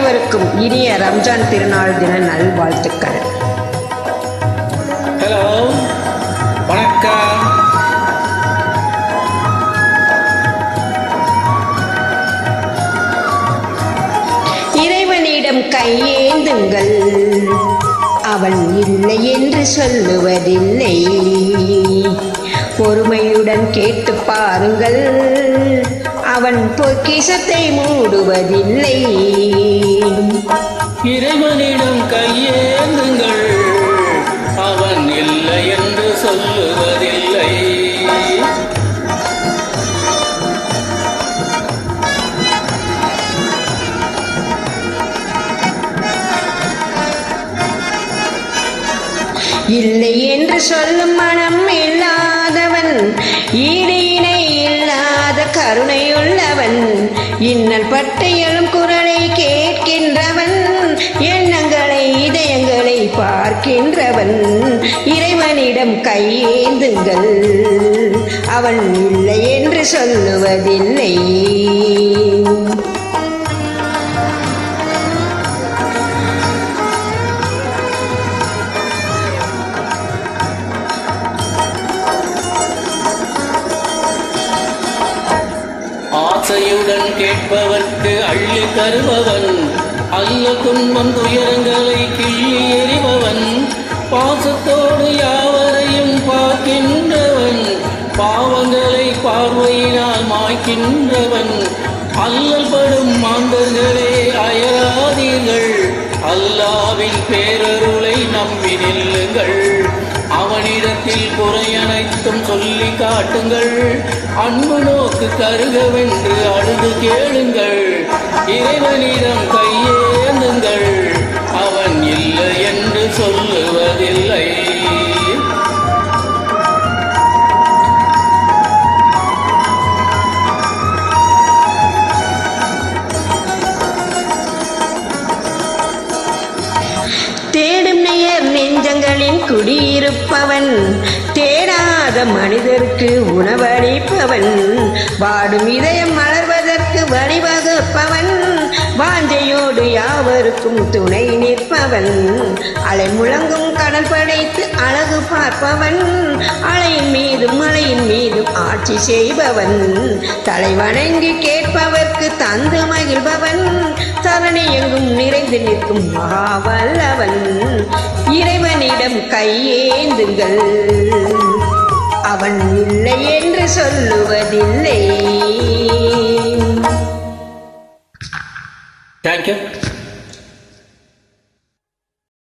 அனைவருக்கும் இனிய ரம்ஜான் திருநாள் தின நல்வாழ்த்துக்கள். ஹலோ, வணக்கம். இறைவனிடம் கையேந்துங்கள், அவன் இல்லை என்று சொல்லுவதில்லை. பொறுமையுடன் கேட்டு பாருங்கள், அவன் பொக்கிஷத்தை மூடுவதில்லை. இறைவனிடம் கையேந்துங்கள், அவன் இல்லை என்று சொல்லுவதில்லை. இல்லை என்று சொல்லும் மனம் இல்லாதவன், ஈடு இணை இல்லாத கருணையுள்ளவன், இன்னல் பட்டு எழும் குரலை கேட்கின்றவன், எண்ணங்களை இதயங்களை பார்க்கின்றவன். இறைவனிடம் கையேந்துங்கள், அவன் இல்லை என்று சொல்லுவதில்லை. ஆசையுடன் கேட்பவர்க்கு அள்ளி தருபவன், அல்ல துன்பம் துயரங்களை கிள்ளி எறிபவன், பாசத்தோடு யாவரையும் பார்க்கின்றவன், பாவங்களை பார்வையினால் மாய்க்கின்றவன். அல்லல் படும் மாந்தர்களே அயராதீர்கள், அல்லாவின் பேரருளை நம்பி நில்லுங்கள். அவனிடத்தில் குறையனைத்தும் சொல்லி காட்டுங்கள், அன்பு நோக்கு கருகவென்று அழுது கேளுங்கள். இறைவனிடம் கையேந்துங்கள், அவன் இல்லை என்று சொல்லுவதில்லை. தேடும் நேயர் நெஞ்சங்களின் குடியிருப்பவன், தேடாத மனிதருக்கு உணவளிப்பவன், வாடும் இதயம் மலர்வதற்கு வழிவகுப்பவன், வாஞ்சையோடு யாவருக்கும் துணை நிற்பவன், அலை முழங்கும் கடல் படைத்து அழகு பார்ப்பவன், அலையின் மீதும் மலையின் மீதும் ஆட்சி செய்பவன், தலை வணங்கி கேட்பவர்க்கு தந்து மகிழ்பவன், தரணி எங்கும் நிறைந்து நிற்கும் மகாவல்லவன். இறைவனிடம் கையேந்துங்கள், அவன் இல்லை என்று சொல்லுவதில்லை. Thank you.